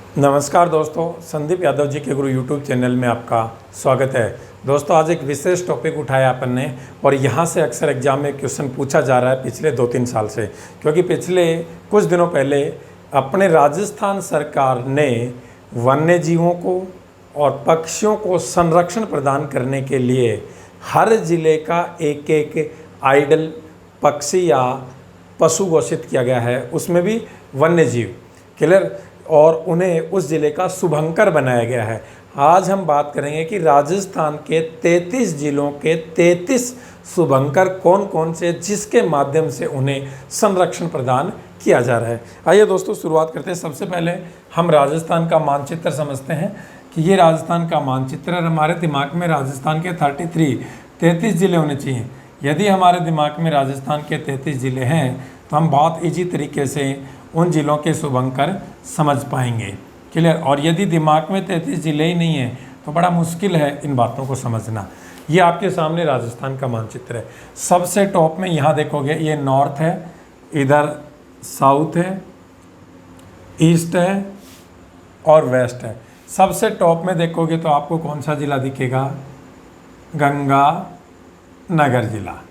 नमस्कार दोस्तों, संदीप यादव जी के गुरु यूट्यूब चैनल में आपका स्वागत है। दोस्तों, आज एक विशेष टॉपिक उठाया अपन ने और यहाँ से अक्सर एग्जाम में क्वेश्चन पूछा जा रहा है पिछले 2-3 साल से, क्योंकि पिछले कुछ दिनों पहले अपने राजस्थान सरकार ने वन्य जीवों को और पक्षियों को संरक्षण प्रदान करने के लिए हर जिले का एक एक आइडल पक्षी या पशु घोषित किया गया है, उसमें भी वन्य जीव क्लियर, और उन्हें उस ज़िले का शुभंकर बनाया गया है। आज हम बात करेंगे कि राजस्थान के 33 जिलों के 33 शुभंकर कौन कौन से, जिसके माध्यम से उन्हें संरक्षण प्रदान किया जा रहा है। आइए दोस्तों, शुरुआत करते हैं। सबसे पहले हम राजस्थान का मानचित्र समझते हैं कि ये राजस्थान का मानचित्र है। हमारे दिमाग में राजस्थान के 33 जिले होने चाहिए। यदि हमारे दिमाग में राजस्थान के 33 ज़िले हैं तो हम बहुत ईजी तरीके से उन ज़िलों के शुभंकर समझ पाएंगे, क्लियर। और यदि दिमाग में 33 ज़िले ही नहीं हैं तो बड़ा मुश्किल है इन बातों को समझना। ये आपके सामने राजस्थान का मानचित्र है। सबसे टॉप में यहाँ देखोगे, ये नॉर्थ है, इधर साउथ है, ईस्ट है और वेस्ट है। सबसे टॉप में देखोगे तो आपको कौन सा ज़िला दिखेगा? गंगानगर ज़िला।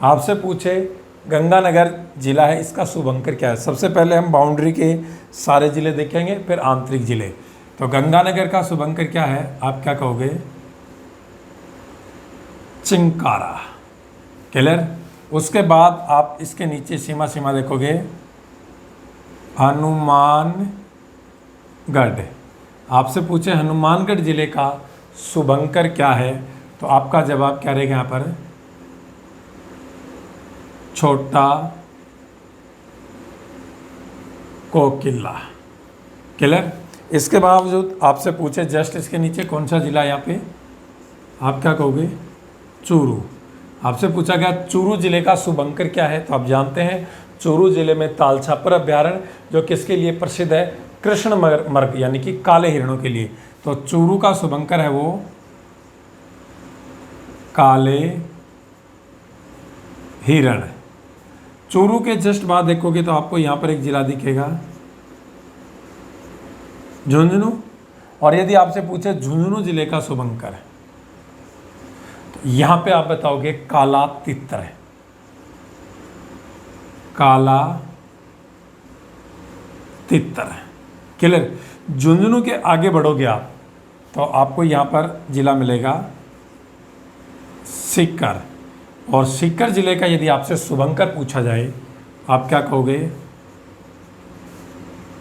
आपसे पूछे गंगानगर ज़िला है, इसका शुभंकर क्या है? सबसे पहले हम बाउंड्री के सारे ज़िले देखेंगे, फिर आंतरिक ज़िले। तो गंगानगर का शुभंकर क्या है? आप क्या कहोगे? चिंकारा, क्लियर। उसके बाद आप इसके नीचे सीमा देखोगे, हनुमानगढ़। आपसे पूछे हनुमानगढ़ ज़िले का शुभंकर क्या है, तो आपका जवाब क्या रहेगा यहाँ पर? छोटा कोकिला, क्लियर। इसके बावजूद आपसे पूछे जस्ट इसके नीचे कौन सा ज़िला है यहाँ पे, आप क्या कहोगे? चूरू। आपसे पूछा गया चूरू ज़िले का शुभंकर क्या है, तो आप जानते हैं चूरू ज़िले में तालछापर अभ्यारण्य, जो किसके लिए प्रसिद्ध है? कृष्ण मृग यानी कि काले हिरणों के लिए। तो चूरू का शुभंकर है वो काले हिरण। चूरू के जस्ट बाद देखोगे तो आपको यहाँ पर एक जिला दिखेगा, झुंझुनू। और यदि आपसे पूछे झुंझुनू जिले का शुभंकर, तो यहाँ पे आप बताओगे काला तितर। काला तितर, क्लियर। झुंझुनू के आगे बढ़ोगे आप तो आपको यहाँ पर जिला मिलेगा सीकर। और सीकर जिले का यदि आपसे शुभंकर पूछा जाए, आप क्या कहोगे?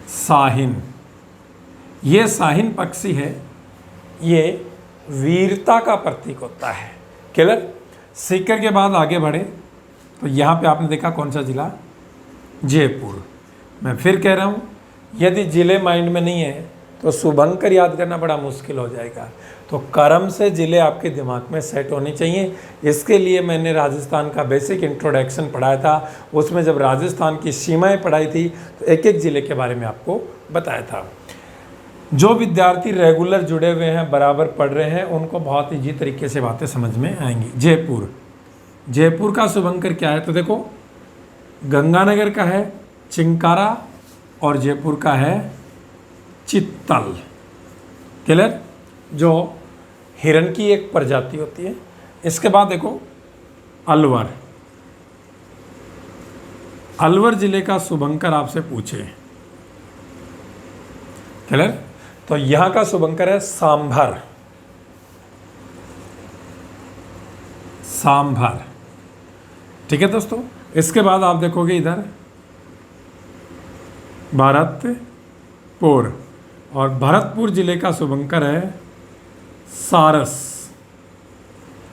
साहिन। ये साहिन पक्षी है, ये वीरता का प्रतीक होता है, क्लियर। सीकर के बाद आगे बढ़े तो यहाँ पे आपने देखा कौन सा जिला? जयपुर। मैं फिर कह रहा हूँ, यदि जिले माइंड में नहीं है तो शुभंकर याद करना बड़ा मुश्किल हो जाएगा। तो क्रम से ज़िले आपके दिमाग में सेट होने चाहिए। इसके लिए मैंने राजस्थान का बेसिक इंट्रोडक्शन पढ़ाया था, उसमें जब राजस्थान की सीमाएं पढ़ाई थी तो एक एक ज़िले के बारे में आपको बताया था। जो विद्यार्थी रेगुलर जुड़े हुए हैं, बराबर पढ़ रहे हैं, उनको बहुत ईजी तरीके से बातें समझ में आएंगी। जयपुर। जयपुर का शुभंकर क्या है? तो देखो, गंगानगर का है चिंकारा और जयपुर का है चित्तल, क्लियर, जो हिरण की एक प्रजाति होती है। इसके बाद देखो अलवर। अलवर जिले का शुभंकर आपसे पूछे, क्लियर, तो यहाँ का शुभंकर है सांभर। सांभर, ठीक है दोस्तों। इसके बाद आप देखोगे इधर भरतपुर, और भरतपुर जिले का शुभंकर है सारस।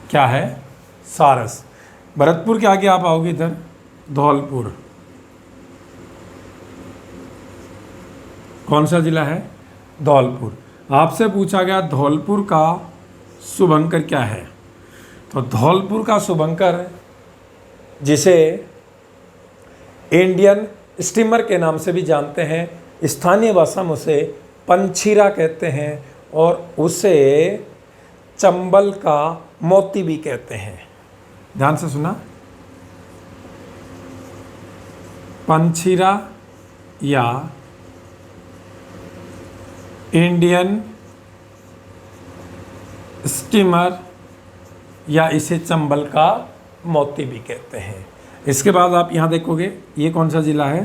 क्या है? सारस। भरतपुर के आगे आप आओगे इधर धौलपुर। कौन सा जिला है? धौलपुर। आपसे पूछा गया धौलपुर का शुभंकर क्या है, तो धौलपुर का शुभंकर, जिसे इंडियन स्टीमर के नाम से भी जानते हैं, स्थानीय भाषा में उसे पंछीरा कहते हैं और उसे चंबल का मोती भी कहते हैं। ध्यान से सुना, पंछीरा या इंडियन स्टीमर या इसे चंबल का मोती भी कहते हैं। इसके बाद आप यहाँ देखोगे ये कौन सा ज़िला है,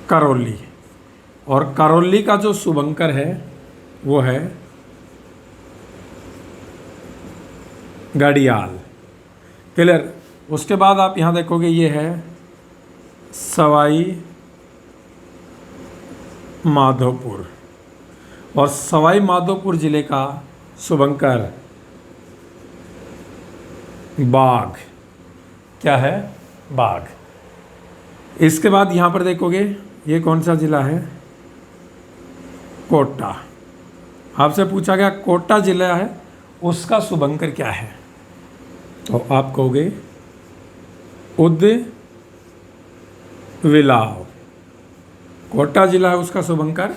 करौली, और करौली का जो शुभंकर है वो है घड़ियाल। क्लियर। उसके बाद आप यहाँ देखोगे ये है सवाई माधोपुर, और सवाई माधोपुर ज़िले का शुभंकर बाघ। क्या है, बाघ। इसके बाद यहाँ पर देखोगे ये कौन सा ज़िला है, कोटा। आपसे पूछा गया कोटा ज़िला है उसका शुभंकर क्या है, तो आप कहोगे उदविलाव। कोटा ज़िला है उसका शुभंकर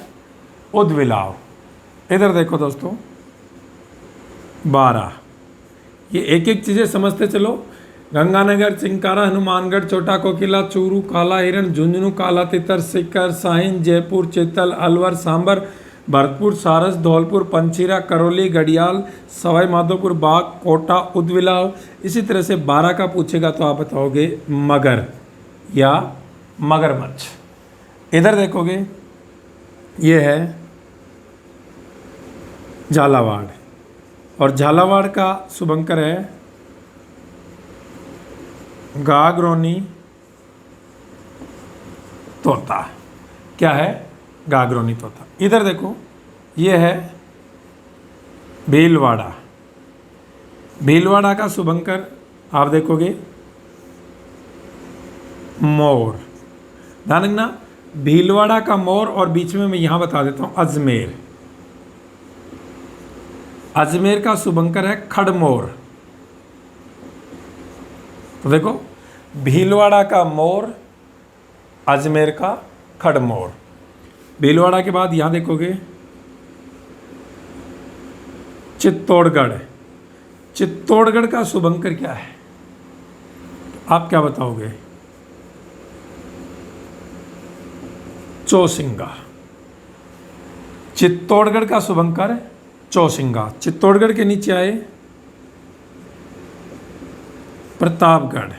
उदविलाव। इधर देखो दोस्तों 12, ये एक एक चीज़ें समझते चलो। गंगानगर, चिंकारा, हनुमानगढ़, छोटा कोकिला, चूरू, काला हिरण, झुंझुनू, काला तितर, सीकर, साहिन, जयपुर, चेतल, अलवर, सांबर, भरतपुर, सारस, धौलपुर, पंचीरा, करौली, घड़ियाल, सवाई माधोपुर, बाघ, कोटा, उदविलाव। इसी तरह से 12 का पूछेगा तो आप बताओगे मगर या मगरमच्छ। इधर देखोगे ये है झालावाड़, और झालावाड़ का शुभंकर है गागरोनी तोता। क्या है, गागरोनी तोता। इधर देखो ये है भीलवाड़ा। भीलवाड़ा का शुभंकर आप देखोगे मोर। ध्यान रखना, भीलवाड़ा का मोर, और बीच में मैं यहाँ बता देता हूँ अजमेर। अजमेर का शुभंकर है खड़मोर। तो देखो भीलवाड़ा का मोर, अजमेर का खड़मोर। भीलवाड़ा के बाद यहाँ देखोगे चित्तौड़गढ़। चित्तौड़गढ़ का शुभंकर क्या है, आप क्या बताओगे, चौसिंगा। चित्तौड़गढ़ का शुभंकर चौसिंगा। चित्तौड़गढ़ के नीचे आए प्रतापगढ़।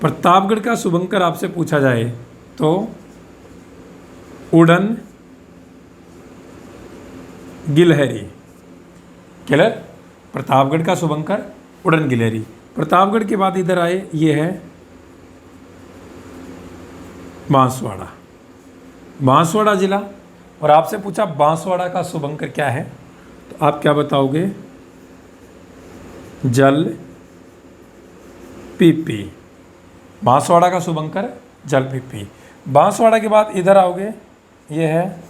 प्रतापगढ़ का शुभंकर आपसे पूछा जाए तो उड़न गिलहरी। क्लियर। प्रतापगढ़ का शुभंकर उड़न गिलहरी। प्रतापगढ़ के बाद इधर आए ये है बांसवाड़ा। बांसवाड़ा जिला, और आपसे पूछा बांसवाड़ा का शुभंकर क्या है, तो आप क्या बताओगे, जल पीपी। बांसवाड़ा का शुभंकर जल पीपी। बांसवाड़ा के बाद इधर आओगे ये है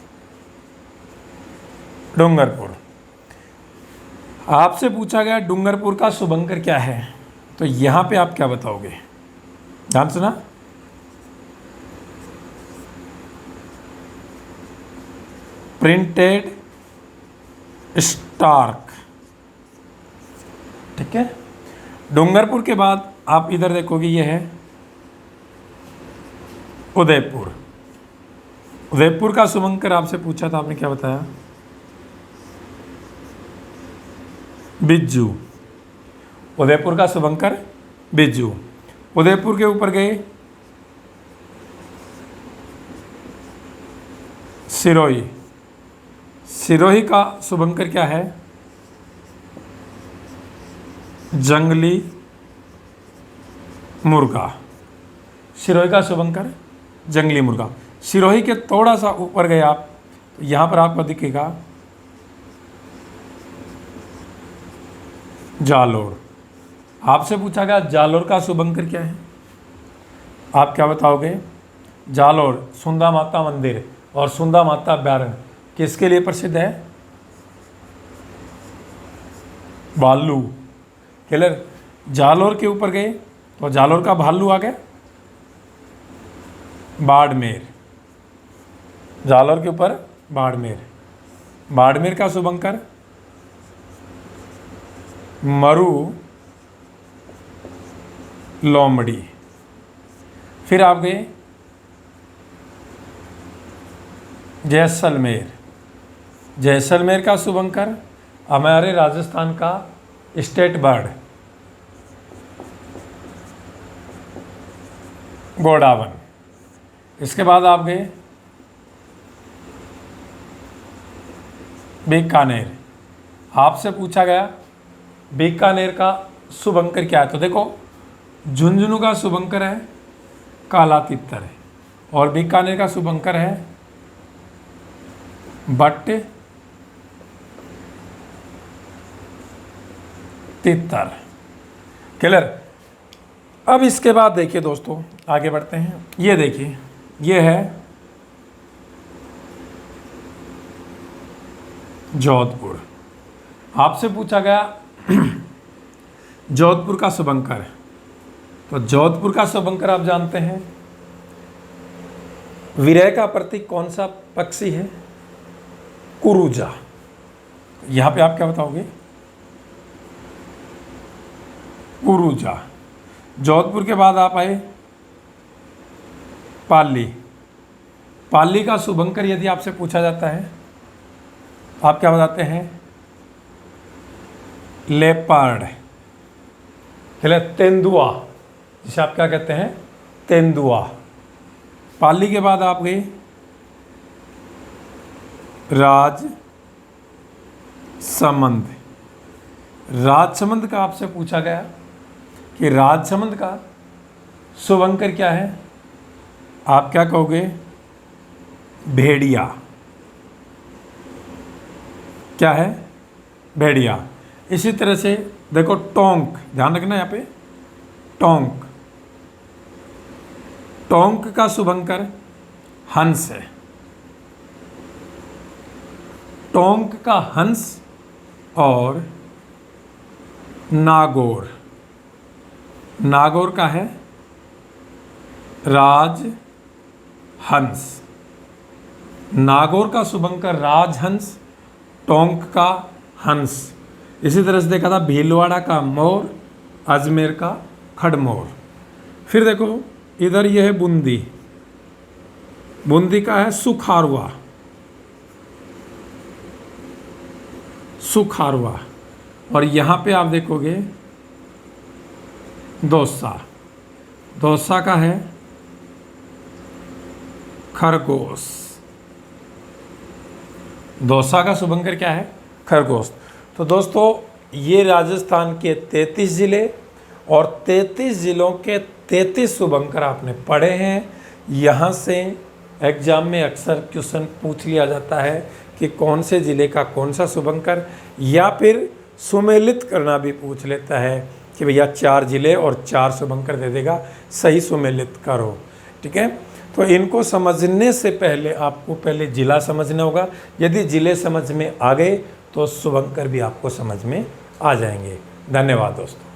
डूंगरपुर। आपसे पूछा गया डूंगरपुर का शुभंकर क्या है, तो यहाँ पे आप क्या बताओगे, ध्यान सुना, प्रिंटेड स्टार्क। ठीक है। डूंगरपुर के बाद आप इधर देखोगे ये है उदयपुर। उदयपुर का शुभंकर आपसे पूछा था, आपने क्या बताया, बिज्जू। उदयपुर का शुभंकर बिज्जू। उदयपुर के ऊपर गए सिरोही। सिरोही का शुभंकर क्या है, जंगली मुर्गा। सिरोही का शुभंकर जंगली मुर्गा। सिरोही के थोड़ा सा ऊपर गए आप, तो यहाँ पर आपको दिखेगा जालोर। आपसे पूछा गया जालोर का शुभंकर क्या है, आप क्या बताओगे, जालोर सुंदा माता मंदिर और सुंदा माता अभ्यारण्य किसके लिए प्रसिद्ध है, भालू। क्लियर। जालोर के ऊपर गए तो जालोर का भालू आ गया बाड़मेर। जालोर के ऊपर बाड़मेर। बाड़मेर का शुभंकर मरु लोमड़ी। फिर आप गए जैसलमेर, जैसलमेर का शुभंकर हमारे राजस्थान का स्टेट बर्ड, गोडावन। इसके बाद आप गए बीकानेर, आपसे पूछा गया बीकानेर का शुभंकर क्या है, तो देखो झुंझुनू का शुभंकर है काला तितर है, और बीकानेर का शुभंकर है बट तितर। क्लियर। अब इसके बाद देखिए दोस्तों, आगे बढ़ते हैं। ये देखिए, ये है जोधपुर। आपसे पूछा गया जोधपुर का शुभंकर, तो जोधपुर का शुभंकर आप जानते हैं विरह का प्रतीक कौन सा पक्षी है, कुरुजा। यहां पे आप क्या बताओगे, कुरुजा। जोधपुर के बाद आप आए पाली, पाली का शुभंकर यदि आपसे पूछा जाता है आप क्या बताते हैं, लेपर्ड। चले तेंदुआ, जिसे आप क्या कहते हैं, तेंदुआ। पाली के बाद आप गए राजसमंद, राजसमंद का आपसे पूछा गया कि राजसमंद का शुभंकर क्या है, आप क्या कहोगे, भेड़िया। क्या है, भेड़िया। इसी तरह से देखो टोंक, ध्यान रखना यहाँ पे, टोंक, टोंक का शुभंकर हंस है, टोंक का हंस। और नागौर, नागौर का है राजहंस, नागौर का शुभंकर राजहंस, टोंक का हंस। इसी तरह से देखा था भीलवाड़ा का मोर, अजमेर का खड़मोर। फिर देखो इधर यह है बूंदी, बूंदी का है सुखारवा, सुखारवा। और यहाँ पे आप देखोगे दौसा, दौसा का है खरगोश, दौसा का शुभंकर क्या है, खरगोश। तो दोस्तों ये राजस्थान के 33 ज़िले और 33 ज़िलों के 33 शुभंकर आपने पढ़े हैं। यहाँ से एग्ज़ाम में अक्सर क्वेश्चन पूछ लिया जाता है कि कौन से ज़िले का कौन सा शुभंकर, या फिर सुमेलित करना भी पूछ लेता है कि भैया 4 ज़िले और 4 शुभंकर दे देगा, सही सुमेलित करो। ठीक है, तो इनको समझने से पहले आपको पहले ज़िला समझना होगा। यदि ज़िले समझ में आ गए तो शुभंकर भी आपको समझ में आ जाएंगे। धन्यवाद दोस्तों।